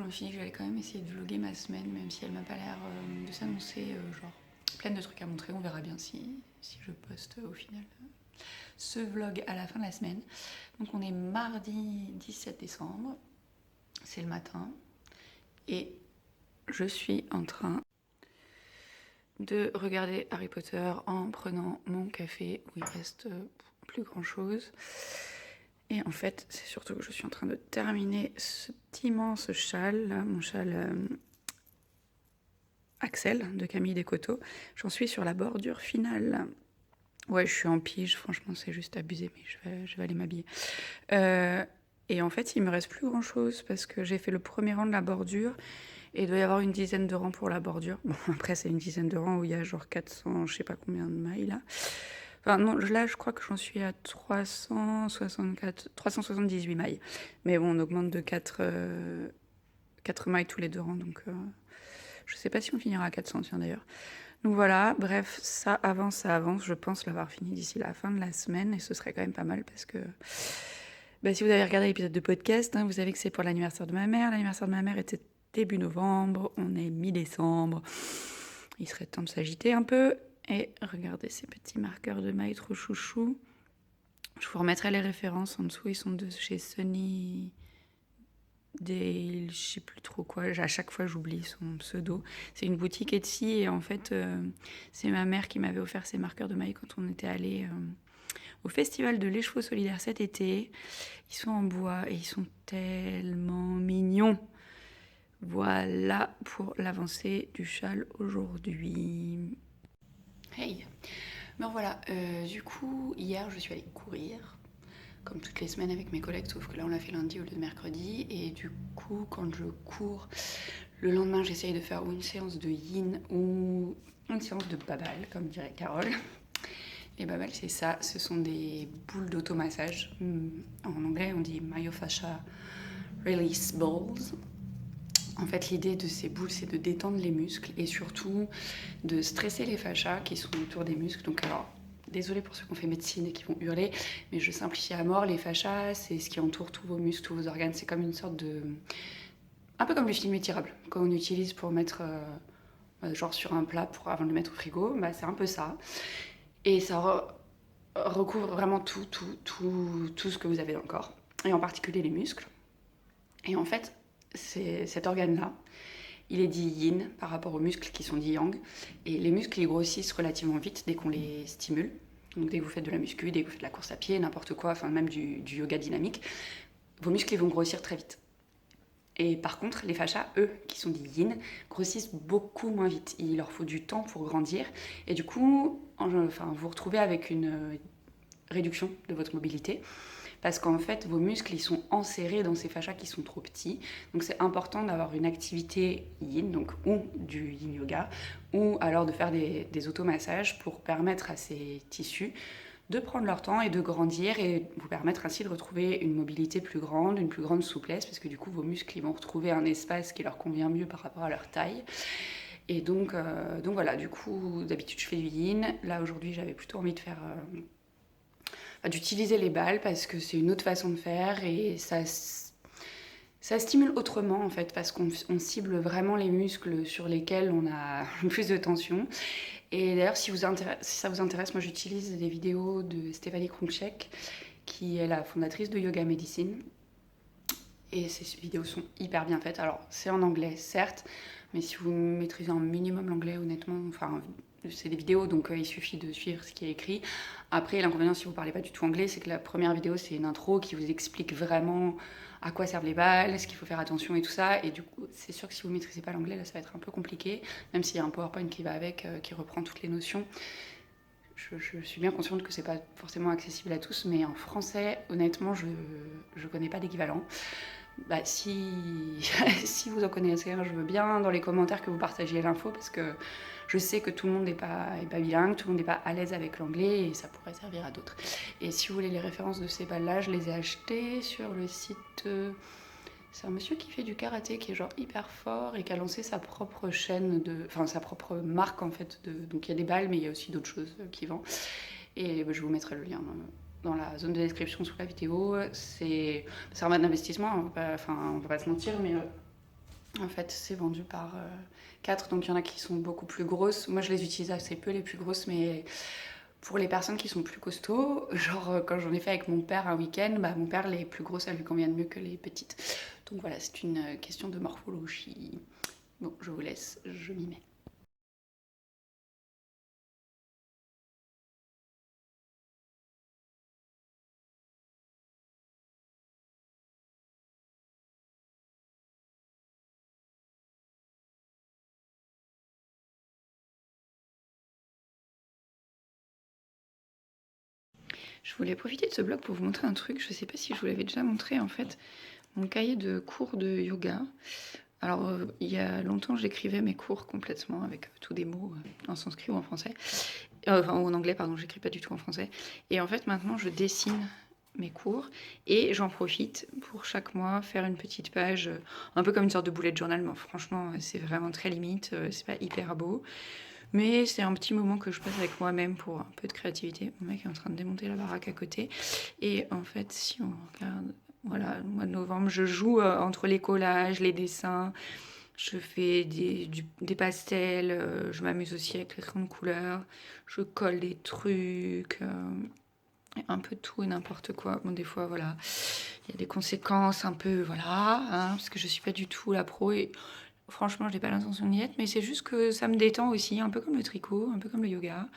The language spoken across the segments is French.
je me suis dit que j'allais quand même essayer de vlogger ma semaine, même si elle m'a pas l'air de s'annoncer genre pleine de trucs à montrer. On verra bien si je poste au final ce vlog à la fin de la semaine. Donc on est mardi 17 décembre, c'est le matin, et je suis en train de regarder Harry Potter en prenant mon café où il reste plus grand chose. Et en fait, c'est surtout que je suis en train de terminer cet immense châle, là, mon châle Axel de Camille Descoteaux. J'en suis sur la bordure finale. Ouais, je suis en pige, franchement, c'est juste abusé, mais je vais aller m'habiller. Et en fait, il me reste plus grand chose parce que j'ai fait le premier rang de la bordure et il doit y avoir une dizaine de rangs pour la bordure. Bon, après, c'est une dizaine de rangs où il y a genre 400, je sais pas combien de mailles là. Enfin, non, là, je crois que j'en suis à 378 mailles. Mais bon, on augmente de 4 mailles tous les 2 rangs, donc je sais pas si on finira à 400, tiens d'ailleurs. Donc voilà, bref, ça avance, je pense l'avoir fini d'ici la fin de la semaine, et ce serait quand même pas mal parce que si vous avez regardé l'épisode de podcast, vous savez que c'est pour l'anniversaire de ma mère. L'anniversaire de ma mère était début novembre, on est mi-décembre, il serait temps de s'agiter un peu. Et regardez ces petits marqueurs de mailles trop chouchou. Je vous remettrai les références en dessous, ils sont de chez Sunny Dale, je sais plus trop quoi, à chaque fois j'oublie son pseudo. C'est une boutique Etsy et en fait c'est ma mère qui m'avait offert ces marqueurs de mailles quand on était allé au festival de l'Écheveau solidaire cet été. Ils sont en bois et ils sont tellement mignons. Voilà pour l'avancée du châle aujourd'hui. Hey, bon voilà, du coup hier je suis allée courir comme toutes les semaines avec mes collègues, sauf que là on l'a fait lundi au lieu de mercredi. Et du coup, quand je cours, le lendemain, j'essaye de faire ou une séance de yin ou une séance de babal, comme dirait Carole. Les babal, c'est ça, ce sont des boules d'automassage. En anglais, on dit myofascia release balls. En fait, l'idée de ces boules, c'est de détendre les muscles et surtout de stresser les fascias qui sont autour des muscles. Donc alors, désolée pour ceux qui ont fait médecine et qui vont hurler, mais je simplifie à mort. Les fascias, c'est ce qui entoure tous vos muscles, tous vos organes. C'est comme une sorte de... un peu comme le film étirable, qu'on utilise pour mettre genre sur un plat avant de le mettre au frigo. C'est un peu ça. Et ça recouvre vraiment tout ce que vous avez dans le corps. Et en particulier les muscles. Et en fait, c'est cet organe-là, il est dit yin par rapport aux muscles qui sont dits yang. Et les muscles, ils grossissent relativement vite dès qu'on les stimule. Donc dès que vous faites de la muscu, dès que vous faites de la course à pied, n'importe quoi, enfin même du yoga dynamique, vos muscles ils vont grossir très vite. Et par contre, les fascias, eux, qui sont dits yin, grossissent beaucoup moins vite. Il leur faut du temps pour grandir. Et du coup, vous vous retrouvez avec une réduction de votre mobilité. Parce qu'en fait, vos muscles, ils sont enserrés dans ces fascias qui sont trop petits. Donc c'est important d'avoir une activité yin, donc ou du yin yoga, ou alors de faire des automassages pour permettre à ces tissus de prendre leur temps et de grandir et vous permettre ainsi de retrouver une mobilité plus grande, une plus grande souplesse, parce que du coup, vos muscles, ils vont retrouver un espace qui leur convient mieux par rapport à leur taille. Et donc voilà, du coup, d'habitude, je fais du yin. Là, aujourd'hui, j'avais plutôt envie de faire... d'utiliser les balles parce que c'est une autre façon de faire et ça stimule autrement en fait parce qu'on cible vraiment les muscles sur lesquels on a plus de tension. Et d'ailleurs si ça vous intéresse, moi j'utilise des vidéos de Stéphanie Krumchek qui est la fondatrice de Yoga Medicine et ces vidéos sont hyper bien faites. Alors c'est en anglais certes, mais si vous maîtrisez un minimum l'anglais honnêtement, c'est des vidéos donc il suffit de suivre ce qui est écrit. Après l'inconvénient si vous parlez pas du tout anglais, c'est que la première vidéo c'est une intro qui vous explique vraiment à quoi servent les balles, ce qu'il faut faire attention et tout ça. Et du coup c'est sûr que si vous maîtrisez pas l'anglais là ça va être un peu compliqué, même s'il y a un PowerPoint qui va avec, qui reprend toutes les notions. Je suis bien consciente que c'est pas forcément accessible à tous, mais en français honnêtement je connais pas d'équivalent. Si vous en connaissez un, je veux bien dans les commentaires que vous partagiez l'info parce que je sais que tout le monde n'est pas bilingue, tout le monde n'est pas à l'aise avec l'anglais et ça pourrait servir à d'autres. Et si vous voulez les références de ces balles-là, je les ai achetées sur le site... C'est un monsieur qui fait du karaté qui est genre hyper fort et qui a lancé sa propre chaîne sa propre marque en fait. Donc il y a des balles mais il y a aussi d'autres choses qu'il vend. Et je vous mettrai le lien dans la zone de description sous la vidéo. C'est un mode d'investissement, on va pas se mentir, mais En fait, c'est vendu par 4, donc il y en a qui sont beaucoup plus grosses. Moi, je les utilise assez peu, les plus grosses, mais pour les personnes qui sont plus costauds, genre quand j'en ai fait avec mon père un week-end, bah, mon père, les plus grosses, elles lui conviennent mieux que les petites. Donc voilà, c'est une question de morphologie. Bon, je vous laisse, je m'y mets. Je voulais profiter de ce blog pour vous montrer un truc. Je ne sais pas si je vous l'avais déjà montré en fait. Mon cahier de cours de yoga. Alors, il y a longtemps, j'écrivais mes cours complètement avec tous des mots en sanskrit ou en français. Enfin, en anglais, pardon, j'écris pas du tout en français. Et en fait, maintenant, je dessine mes cours et j'en profite pour chaque mois faire une petite page, un peu comme une sorte de bullet journal, mais franchement, c'est vraiment très limite, c'est pas hyper beau. Mais c'est un petit moment que je passe avec moi-même pour un peu de créativité. Mon mec est en train de démonter la baraque à côté. Et en fait, si on regarde, voilà, le mois de novembre, je joue entre les collages, les dessins. Je fais des pastels. Je m'amuse aussi avec les crayons de couleur. Je colle des trucs. Un peu tout et n'importe quoi. Bon, des fois, voilà, il y a des conséquences un peu, voilà, hein, parce que je suis pas du tout la pro et franchement, je n'ai pas l'intention d'y être, mais c'est juste que ça me détend aussi, un peu comme le tricot, un peu comme le yoga.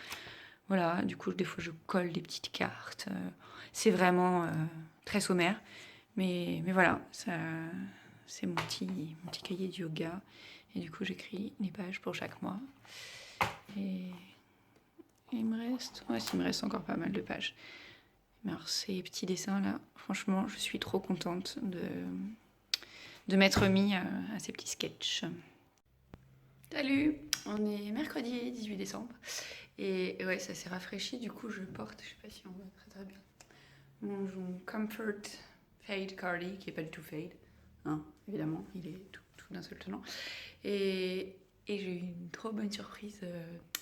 Voilà, du coup, des fois, je colle des petites cartes. C'est vraiment très sommaire, mais voilà, ça, c'est mon petit cahier de yoga. Et du coup, j'écris des pages pour chaque mois. Et il me reste, ouais, il me reste encore pas mal de pages. Mais alors, ces petits dessins-là, franchement, je suis trop contente de m'être mis à ces petits sketchs. Salut, on est mercredi 18 décembre et ouais, ça s'est rafraîchi, du coup je porte, je sais pas si on voit très très bien, mon Comfort Fade Cardi, qui est pas du tout fade, hein, évidemment, il est tout d'un seul tenant. Et j'ai eu une trop bonne surprise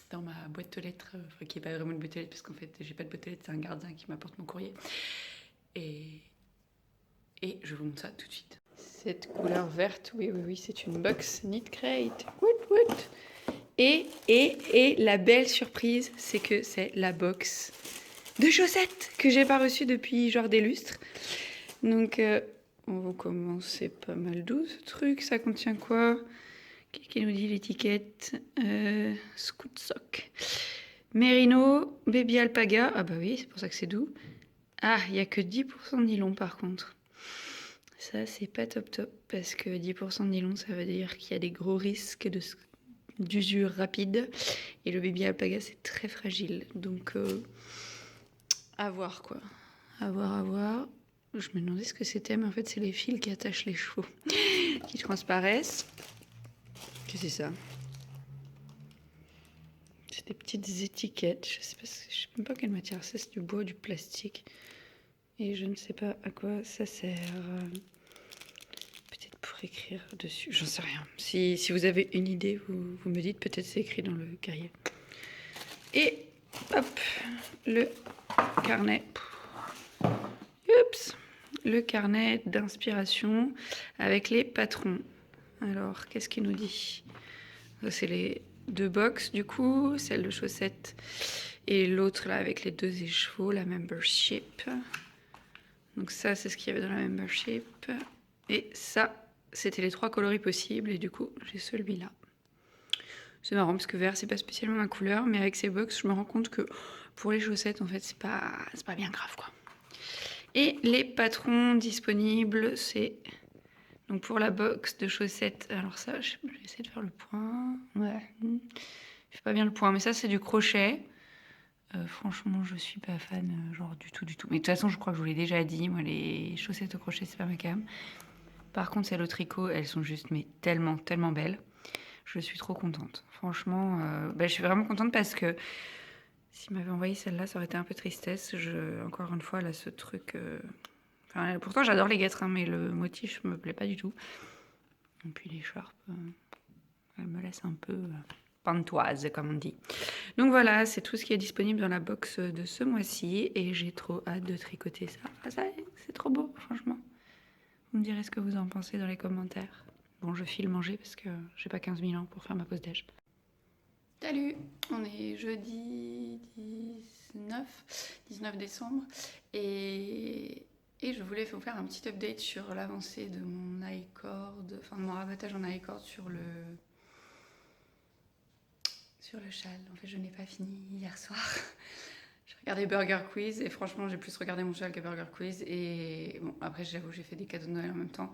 dans ma boîte aux lettres, qui est pas vraiment une boîte aux lettres, parce qu'en fait j'ai pas de boîte aux lettres, c'est un gardien qui m'apporte mon courrier. Et, et je vous montre ça tout de suite. Cette couleur verte, oui, c'est une box Knit Crate. Woot. Et la belle surprise, c'est que c'est la box de chaussettes que j'ai pas reçue depuis genre des lustres. Donc, on va commencer pas mal doux ce truc. Ça contient quoi? Qui nous dit l'étiquette? Scoot Sock. Mérino, Baby Alpaga. Ah bah oui, c'est pour ça que c'est doux. Ah, il n'y a que 10% de nylon par contre. Ça, c'est pas top parce que 10% de nylon, ça veut dire qu'il y a des gros risques d'usure rapide. Et le baby alpaga, c'est très fragile. Donc, à voir quoi. À voir. Je me demandais ce que c'était, mais en fait, c'est les fils qui attachent les chevaux qui transparaissent. Qu'est-ce que c'est ça? C'est des petites étiquettes. Je sais même pas quelle matière c'est. C'est du bois ou du plastique. Et je ne sais pas à quoi ça sert. Peut-être pour écrire dessus. J'en sais rien. Si vous avez une idée, vous me dites. Peut-être c'est écrit dans le cahier. Et hop, le carnet. Oups, le carnet d'inspiration avec les patrons. Alors, qu'est-ce qu'il nous dit? Ça, c'est les deux box du coup, celle de chaussettes et l'autre là avec les deux écheveaux, la membership. Donc ça, c'est ce qu'il y avait dans la membership. Et ça, c'était les 3 coloris possibles et du coup, j'ai celui-là. C'est marrant parce que vert, c'est pas spécialement ma couleur, mais avec ces box, je me rends compte que pour les chaussettes, en fait, c'est pas bien grave quoi. Et les patrons disponibles, c'est donc pour la box de chaussettes. Alors ça, je vais essayer de faire le point. Ouais, je fais pas bien le point, mais ça c'est du crochet. Franchement, je suis pas fan, genre du tout. Mais de toute façon, je crois que je vous l'ai déjà dit, moi les chaussettes au crochet, c'est pas ma cam. Par contre, celles au tricot, elles sont juste mais tellement belles. Je suis trop contente. Franchement, je suis vraiment contente parce que s'il m'avait envoyé celle-là, ça aurait été un peu tristesse. Encore une fois, là, ce truc... Enfin, pourtant, j'adore les guêtres, hein, mais le motif me plaît pas du tout. Et puis l'écharpe, elle me laisse un peu pantoise, comme on dit. Donc voilà, c'est tout ce qui est disponible dans la box de ce mois-ci. Et j'ai trop hâte de tricoter ça. Ah, ça c'est trop beau, franchement. Vous me direz ce que vous en pensez dans les commentaires. Bon, je file manger parce que j'ai pas 15 000 ans pour faire ma pause déj. Salut, on est jeudi 19 décembre et je voulais vous faire un petit update sur l'avancée de mon iCord, enfin de mon rabattage en iCord sur le châle. En fait, je n'ai pas fini hier soir. J'ai regardé Burger Quiz et franchement, j'ai plus regardé mon châle que Burger Quiz. Et bon, après, j'avoue, j'ai fait des cadeaux de Noël en même temps.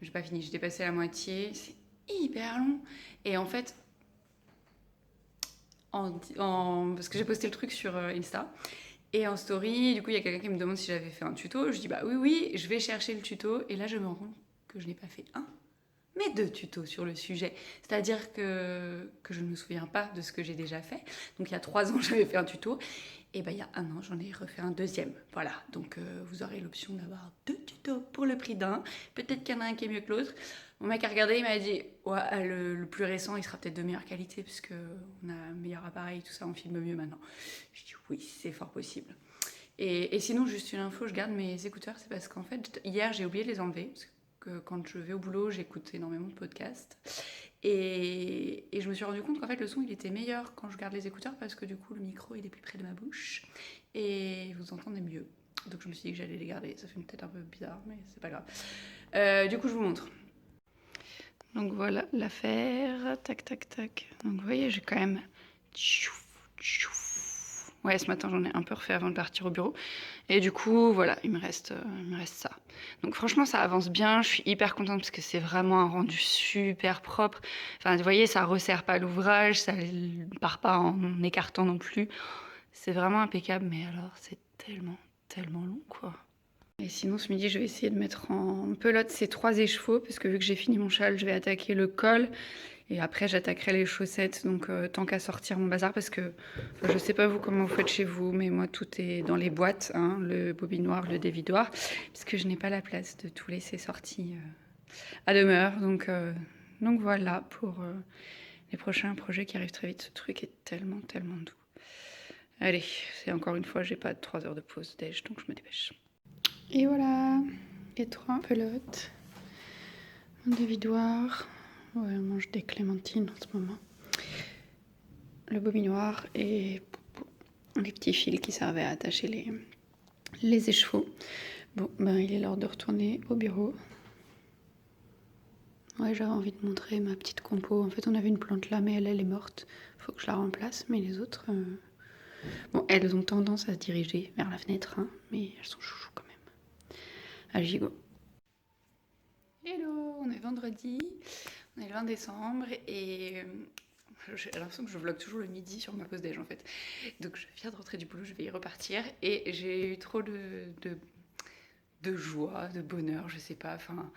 J'ai pas fini, j'ai dépassé la moitié. C'est hyper long. Et en fait, parce que j'ai posté le truc sur Insta. Et en story, du coup, il y a quelqu'un qui me demande si j'avais fait un tuto. Je dis bah oui, je vais chercher le tuto. Et là, je me rends compte que je n'ai pas fait un, mais 2 tutos sur le sujet. C'est-à-dire que je ne me souviens pas de ce que j'ai déjà fait. Donc il y a 3 ans, j'avais fait un tuto. Et il y a 1 an, j'en ai refait un deuxième. Voilà, donc vous aurez l'option d'avoir 2 tutos pour le prix d'un. Peut-être qu'il y en a un qui est mieux que l'autre. Mon mec a regardé, il m'a dit ouais, le plus récent, il sera peut-être de meilleure qualité, parce qu'on a un meilleur appareil, tout ça, on filme mieux maintenant. Je dis oui, c'est fort possible. Et sinon, juste une info, je garde mes écouteurs, c'est parce qu'en fait, hier, j'ai oublié de les enlever, parce que quand je vais au boulot, j'écoute énormément de podcasts. Et je me suis rendu compte qu'en fait, le son, il était meilleur quand je garde les écouteurs, parce que du coup, le micro, il est plus près de ma bouche, et vous entendez mieux. Donc je me suis dit que j'allais les garder. Ça fait peut-être un peu bizarre, mais c'est pas grave. Du coup, je vous montre. Donc voilà l'affaire. Tac, tac, tac. Donc vous voyez, j'ai quand même... Ouais, ce matin, j'en ai un peu refait avant de partir au bureau. Et du coup, voilà, il me reste ça. Donc franchement, ça avance bien. Je suis hyper contente parce que c'est vraiment un rendu super propre. Enfin, vous voyez, ça resserre pas l'ouvrage, ça ne part pas en écartant non plus. C'est vraiment impeccable, mais alors, c'est tellement, tellement long, quoi. Et sinon, ce midi, je vais essayer de mettre en pelote ces 3 écheveaux, parce que vu que j'ai fini mon châle, je vais attaquer le col. Et après, j'attaquerai les chaussettes, donc tant qu'à sortir mon bazar, parce que je sais pas vous comment vous faites chez vous, mais moi tout est dans les boîtes, hein, le bobinoir, le dévidoir, parce que je n'ai pas la place de tout laisser sorti à demeure. Donc voilà pour les prochains projets qui arrivent très vite. Ce truc est tellement, tellement doux. Allez, c'est encore une fois, j'ai pas 3 heures de pause déj, donc je me dépêche. Et voilà, les 3 pelotes, mon dévidoir. Ouais, on mange des clémentines en ce moment. Le bobinoir et les petits fils qui servaient à attacher les écheveaux. Bon, ben il est l'heure de retourner au bureau. Ouais, j'avais envie de montrer ma petite compo. En fait, on avait une plante là, mais elle est morte. Faut que je la remplace, mais les autres... Bon, elles ont tendance à se diriger vers la fenêtre, hein, mais elles sont chouchou quand même. Allez, j'y go. Hello, on est vendredi. On est le 20 décembre et j'ai l'impression que je vlog toujours le midi sur ma pause déj en fait. Donc je viens de rentrer du boulot, je vais y repartir et j'ai eu trop de joie, de bonheur, je sais pas. Enfin,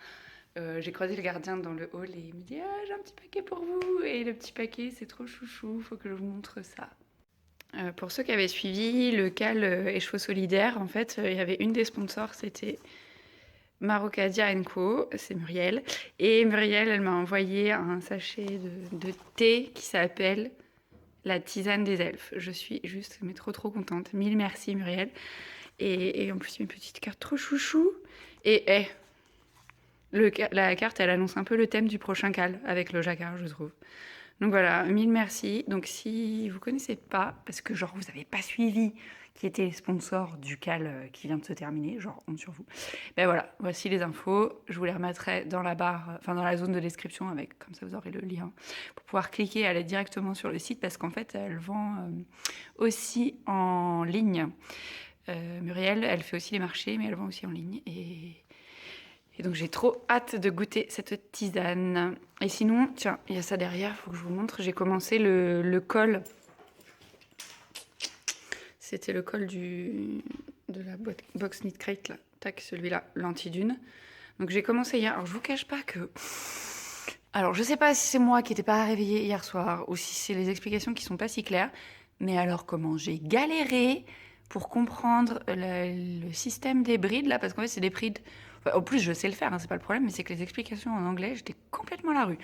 j'ai croisé le gardien dans le hall et il me dit ah, j'ai un petit paquet pour vous. Et le petit paquet, c'est trop chouchou, faut que je vous montre ça. Pour ceux qui avaient suivi le cal écheveau solidaire, en fait, il y avait une des sponsors, c'était Marocadia Co, c'est Muriel. Et Muriel, elle m'a envoyé un sachet de thé qui s'appelle la tisane des elfes. Je suis juste mais trop contente. Mille merci Muriel. Et en plus, une petite carte trop chouchou. Et la carte, elle annonce un peu le thème du prochain cal avec le jacquard, je trouve. Donc voilà, mille merci. Donc si vous connaissez pas, parce que genre vous n'avez pas suivi qui était les sponsors du cal qui vient de se terminer, genre honte sur vous. Ben voilà, voici les infos. Je vous les remettrai dans la barre, enfin dans la zone de description avec, comme ça vous aurez le lien pour pouvoir cliquer et aller directement sur le site parce qu'en fait elle vend aussi en ligne. Muriel, elle fait aussi les marchés, mais elle vend aussi en ligne et donc j'ai trop hâte de goûter cette tisane. Et sinon, tiens, il y a ça derrière, il faut que je vous montre. J'ai commencé le col. C'était le col de la box Knit Crate, là. Tac, celui-là, l'anti-dune. Donc j'ai commencé hier. Alors je vous cache pas que... Alors je sais pas si c'est moi qui n'étais pas réveillée hier soir ou si c'est les explications qui sont pas si claires. Mais alors comment j'ai galéré pour comprendre le système des brides là, parce qu'en fait c'est des brides... Enfin, en plus je sais le faire, hein, c'est pas le problème, mais c'est que les explications en anglais, j'étais complètement à la rue.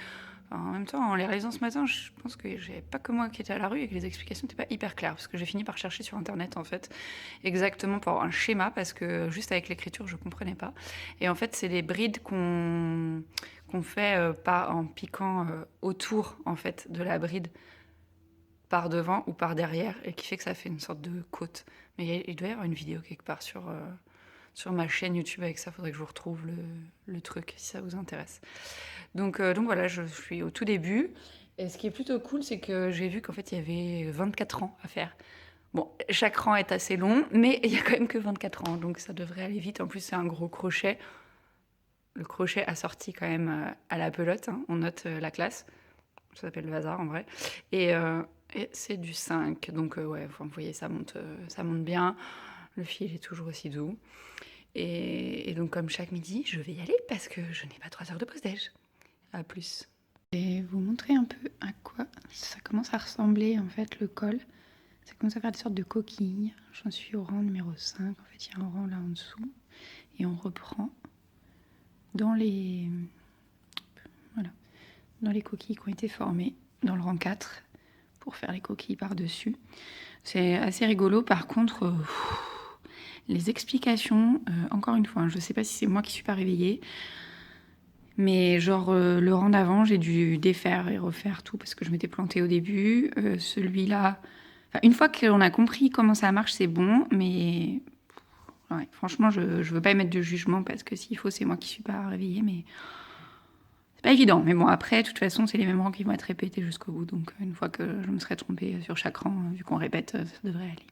En même temps, en les réalisant ce matin, je pense que j'avais pas que moi qui étais à la rue et que les explications n'étaient pas hyper claires, parce que j'ai fini par chercher sur internet en fait, exactement pour avoir un schéma, parce que juste avec l'écriture je comprenais pas. Et en fait, c'est des brides qu'on qu'on fait en piquant autour en fait de la bride par devant ou par derrière et qui fait que ça fait une sorte de côte. Mais il doit y avoir une vidéo quelque part sur ma chaîne YouTube avec ça, faudrait que je vous retrouve le truc si ça vous intéresse. Donc voilà, je suis au tout début. Et ce qui est plutôt cool, c'est que j'ai vu qu'en fait il y avait 24 rangs à faire. Bon, chaque rang est assez long, mais il y a quand même que 24 rangs, donc ça devrait aller vite. En plus, c'est un gros crochet. Le crochet assorti quand même à la pelote, hein. On note la classe. Ça s'appelle le hasard en vrai. Et c'est du 5, donc ouais, vous voyez, ça monte bien. Le fil est toujours aussi doux. Et donc, comme chaque midi, je vais y aller parce que je n'ai pas 3 heures de pause-déj. À plus. Je vais vous montrer un peu à quoi ça commence à ressembler en fait le col. Ça commence à faire des sortes de coquilles. J'en suis au rang numéro 5. En fait, il y a un rang là en dessous. Et on reprend dans les coquilles qui ont été formées dans le rang 4 pour faire les coquilles par-dessus. C'est assez rigolo. Par contre, les explications, encore une fois, je ne sais pas si c'est moi qui ne suis pas réveillée, mais genre le rang d'avant, j'ai dû défaire et refaire tout parce que je m'étais plantée au début. Celui-là, une fois qu'on a compris comment ça marche, c'est bon, mais ouais, franchement, je ne veux pas émettre de jugement parce que s'il faut, c'est moi qui ne suis pas réveillée, mais c'est pas évident. Mais bon, après, de toute façon, c'est les mêmes rangs qui vont être répétés jusqu'au bout. Donc, une fois que je me serai trompée sur chaque rang, vu qu'on répète, ça devrait aller.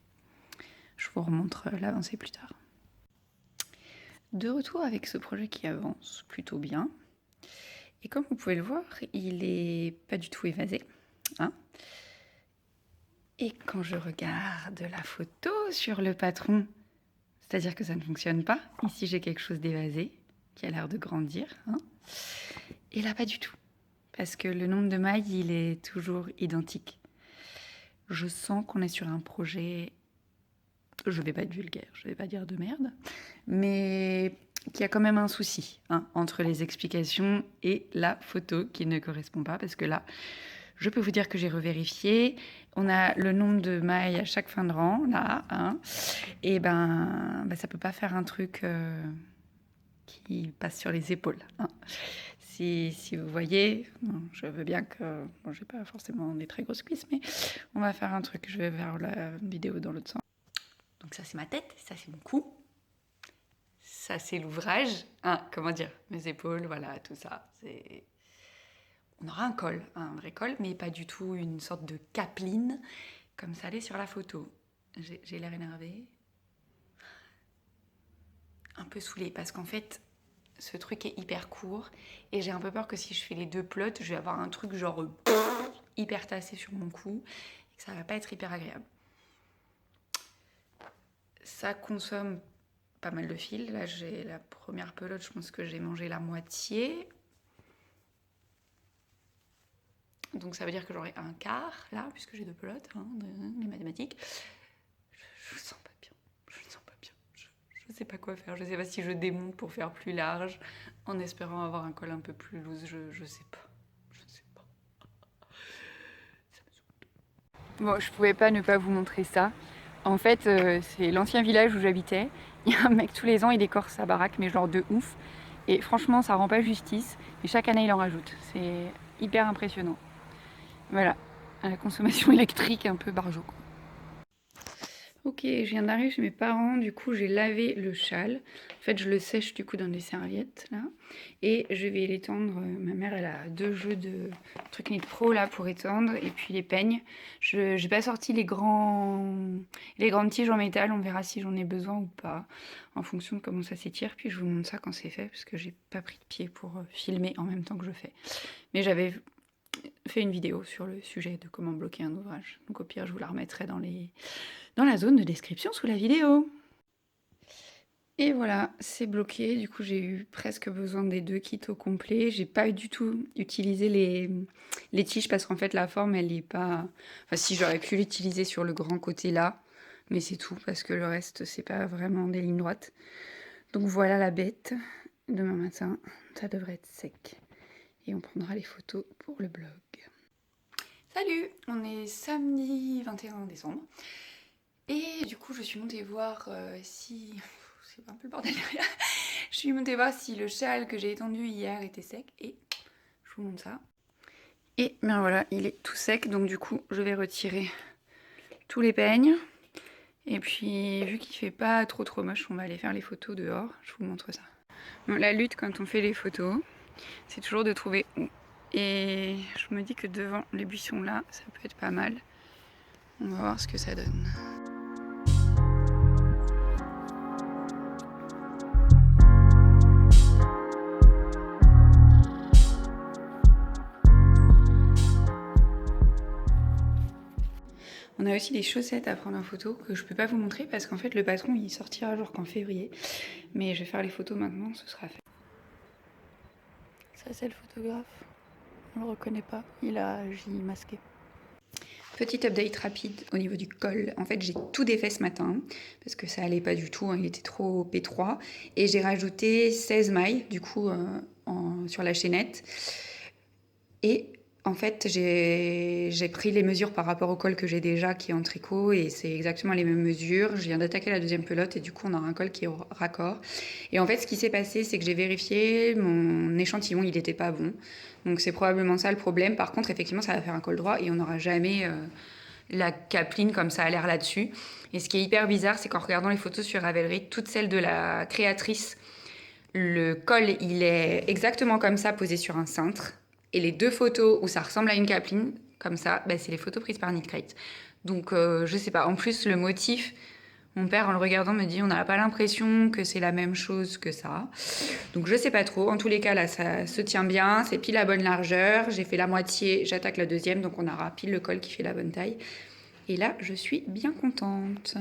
Je vous remontre l'avancée plus tard. De retour avec ce projet qui avance plutôt bien. Et comme vous pouvez le voir, il est pas du tout évasé, hein. Et quand je regarde la photo sur le patron, c'est-à-dire que ça ne fonctionne pas. Ici, j'ai quelque chose d'évasé qui a l'air de grandir, hein. Et là, pas du tout. Parce que le nombre de mailles, il est toujours identique. Je sens qu'on est sur un projet, je vais pas être vulgaire, je vais pas dire de merde, mais qu'il y a quand même un souci, hein, entre les explications et la photo qui ne correspond pas. Parce que là, je peux vous dire que j'ai revérifié. On a le nombre de mailles à chaque fin de rang, là, hein, et ça peut pas faire un truc qui passe sur les épaules, hein. Si vous voyez, je veux bien que... Bon, j'ai pas forcément des très grosses cuisses, mais on va faire un truc. Je vais vers la vidéo dans l'autre sens. Donc ça, c'est ma tête, ça, c'est mon cou. Ça, c'est l'ouvrage. Hein, comment dire, mes épaules, voilà, tout ça. On aura un col, un vrai col, mais pas du tout une sorte de capeline, comme ça l'est sur la photo. J'ai l'air énervée. Un peu saoulée, parce qu'en fait... Ce truc est hyper court et j'ai un peu peur que si je fais les deux plots, je vais avoir un truc genre hyper tassé sur mon cou et que ça va pas être hyper agréable. Ça consomme pas mal de fil. Là, j'ai la première pelote, je pense que j'ai mangé la moitié. Donc ça veut dire que j'aurai un quart là, puisque j'ai deux pelotes, hein, les mathématiques. Je sens pas bien. Je ne sens pas bien. Je sais pas quoi faire. Je sais pas si je démonte pour faire plus large, en espérant avoir un col un peu plus loose. Je sais pas. Je sais pas. Ça me saoule. Bon, je pouvais pas ne pas vous montrer ça. En fait, c'est l'ancien village où j'habitais. Il y a un mec tous les ans, il décore sa baraque, mais genre de ouf. Et franchement, ça rend pas justice. Mais chaque année, il en rajoute. C'est hyper impressionnant. Voilà, à la consommation électrique un peu barjo. Ok, je viens d'arriver chez mes parents, du coup j'ai lavé le châle. En fait, je le sèche du coup dans des serviettes là. Et je vais l'étendre. Ma mère, elle a deux jeux de trucs Knit Pro là pour étendre. Et puis les peignes. Je n'ai pas sorti les grandes tiges en métal. On verra si j'en ai besoin ou pas, en fonction de comment ça s'étire. Puis je vous montre ça quand c'est fait, parce que j'ai pas pris de pied pour filmer en même temps que je fais. Mais j'avais fait une vidéo sur le sujet de comment bloquer un ouvrage. Donc au pire, je vous la remettrai dans la zone de description sous la vidéo. Et voilà, c'est bloqué. Du coup, j'ai eu presque besoin des deux kits au complet. J'ai pas du tout utilisé les tiges parce qu'en fait, la forme, elle est pas... Enfin, si, j'aurais pu l'utiliser sur le grand côté là, mais c'est tout parce que le reste, c'est pas vraiment des lignes droites. Donc voilà la bête. Demain matin, ça devrait être sec. Et on prendra les photos pour le blog. Salut, on est samedi 21 décembre. Et du coup, je suis montée voir si... C'est un peu le bordel derrière. Je suis montée voir si le châle que j'ai étendu hier était sec. Et Je vous montre ça. Et bien voilà, il est tout sec, donc du coup, je vais retirer tous les peignes. Et puis, vu qu'il fait pas trop moche, on va aller faire les photos dehors. Je vous montre ça. Bon, la lutte quand on fait les photos, c'est toujours de trouver où. Et je me dis que devant les buissons là, ça peut être pas mal. On va voir ce que ça donne. On a aussi des chaussettes à prendre en photo que je peux pas vous montrer parce qu'en fait le patron il sortira genre qu'en février. Mais je vais faire les photos maintenant, ce sera fait. Ça c'est le photographe. On le reconnaît pas, il a J masqué. Petit update rapide au niveau du col. En fait, j'ai tout défait ce matin parce que ça allait pas du tout, hein, il était trop étroit. Et j'ai rajouté 16 mailles du coup sur la chaînette. Et en fait, j'ai pris les mesures par rapport au col que j'ai déjà qui est en tricot et c'est exactement les mêmes mesures. Je viens d'attaquer la deuxième pelote et du coup, on a un col qui est raccord. Et en fait, ce qui s'est passé, c'est que j'ai vérifié, mon échantillon, il n'était pas bon. Donc c'est probablement ça le problème. Par contre, effectivement, ça va faire un col droit et on n'aura jamais la capeline comme ça a l'air là-dessus. Et ce qui est hyper bizarre, c'est qu'en regardant les photos sur Ravelry, toutes celles de la créatrice, le col, il est exactement comme ça, posé sur un cintre. Et les deux photos où ça ressemble à une capeline, comme ça, bah, c'est les photos prises par Knitcrate. Donc, je sais pas. En plus, le motif, mon père, en le regardant, me dit on n'a pas l'impression que c'est la même chose que ça. Donc, je sais pas trop. En tous les cas, là, ça se tient bien. C'est pile la bonne largeur. J'ai fait la moitié, j'attaque la deuxième. Donc, on aura pile le col qui fait la bonne taille. Et là, je suis bien contente.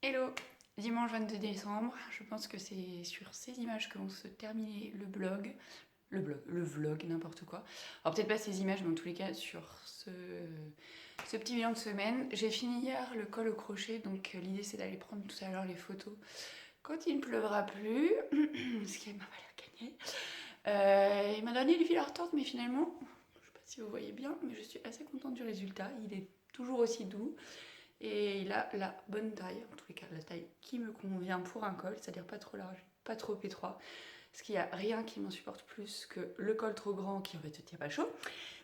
Hello! Dimanche 22 décembre. Je pense que c'est sur ces images que vont se terminer le vlog, n'importe quoi. Alors peut-être pas ces images, mais en tous les cas sur ce petit bilan de semaine. J'ai fini hier le col au crochet, donc l'idée c'est d'aller prendre tout à l'heure les photos quand il ne pleuvra plus, ce qui m'a pas l'air gagné. Et ma dernière les fils à retordre, mais finalement, je sais pas si vous voyez bien, mais je suis assez contente du résultat. Il est toujours aussi doux et il a la bonne taille, en tous les cas la taille qui me convient pour un col, c'est-à-dire pas trop large, pas trop étroit. Parce qu'il n'y a rien qui m'insupporte plus que le col trop grand qui en fait te tient pas chaud,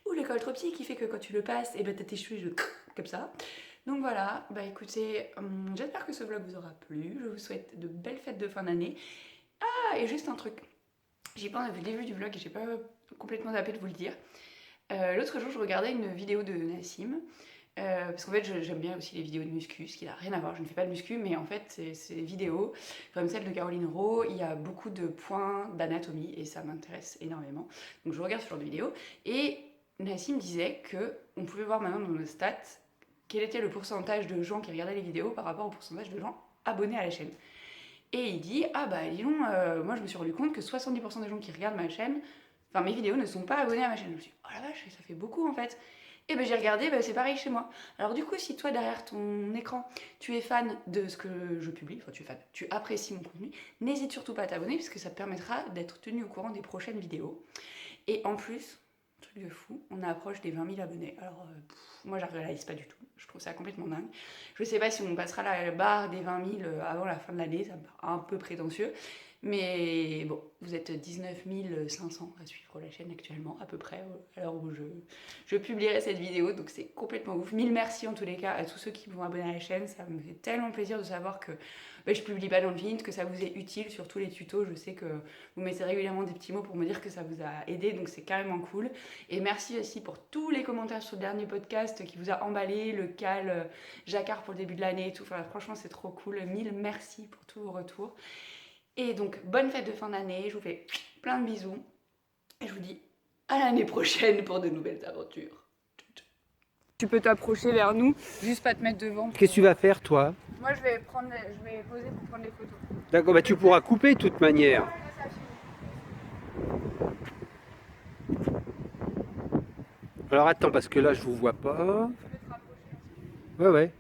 ou le col trop petit qui fait que quand tu le passes, et ben t'as tes cheveux comme ça. Donc voilà, bah écoutez, j'espère que ce vlog vous aura plu. Je vous souhaite de belles fêtes de fin d'année. Ah, et juste un truc, j'y pense depuis le début du vlog et j'ai pas complètement zappé de vous le dire. L'autre jour, je regardais une vidéo de Nassim. Parce qu'en fait j'aime bien aussi les vidéos de muscu, ce qui n'a rien à voir, je ne fais pas de muscu, mais en fait c'est des vidéos comme celle de Caroline Rowe, il y a beaucoup de points d'anatomie et ça m'intéresse énormément. Donc je regarde ce genre de vidéos et Nassim disait qu'on pouvait voir maintenant dans nos stats quel était le pourcentage de gens qui regardaient les vidéos par rapport au pourcentage de gens abonnés à la chaîne. Et il dit, ah bah dis donc, moi je me suis rendu compte que 70% des gens qui regardent ma chaîne, enfin mes vidéos ne sont pas abonnés à ma chaîne. Je me suis dit, oh la vache, ça fait beaucoup en fait. Et ben j'ai regardé, ben, c'est pareil chez moi. Alors du coup, si toi derrière ton écran, tu es fan de ce que je publie, enfin tu es fan, tu apprécies mon contenu, n'hésite surtout pas à t'abonner parce que ça te permettra d'être tenu au courant des prochaines vidéos. Et en plus, truc de fou, on approche des 20 000 abonnés. Alors moi je réalise pas du tout, je trouve ça complètement dingue. Je sais pas si on passera la barre des 20 000 avant la fin de l'année, ça me paraît un peu prétentieux. Mais bon, vous êtes 19 500 à suivre la chaîne actuellement, à peu près, à l'heure où je publierai cette vidéo. Donc c'est complètement ouf. Mille merci en tous les cas à tous ceux qui vont abonner à la chaîne. Ça me fait tellement plaisir de savoir que je publie pas dans le vide, que ça vous est utile sur tous les tutos. Je sais que vous mettez régulièrement des petits mots pour me dire que ça vous a aidé, donc c'est carrément cool. Et merci aussi pour tous les commentaires sur le dernier podcast qui vous a emballé, le cal Jacquard pour le début de l'année et tout. Enfin, franchement, c'est trop cool. Mille merci pour tous vos retours. Et donc, bonne fête de fin d'année, je vous fais plein de bisous. Et je vous dis à l'année prochaine pour de nouvelles aventures. Tu peux t'approcher vers nous, juste pas te mettre devant. Qu'est-ce que tu vas faire, toi? Moi, je vais poser pour prendre les photos. D'accord, bah tu pourras couper de toute manière. Alors attends, parce que là, je vous vois pas. Tu peux te rapprocher. Ouais, ouais.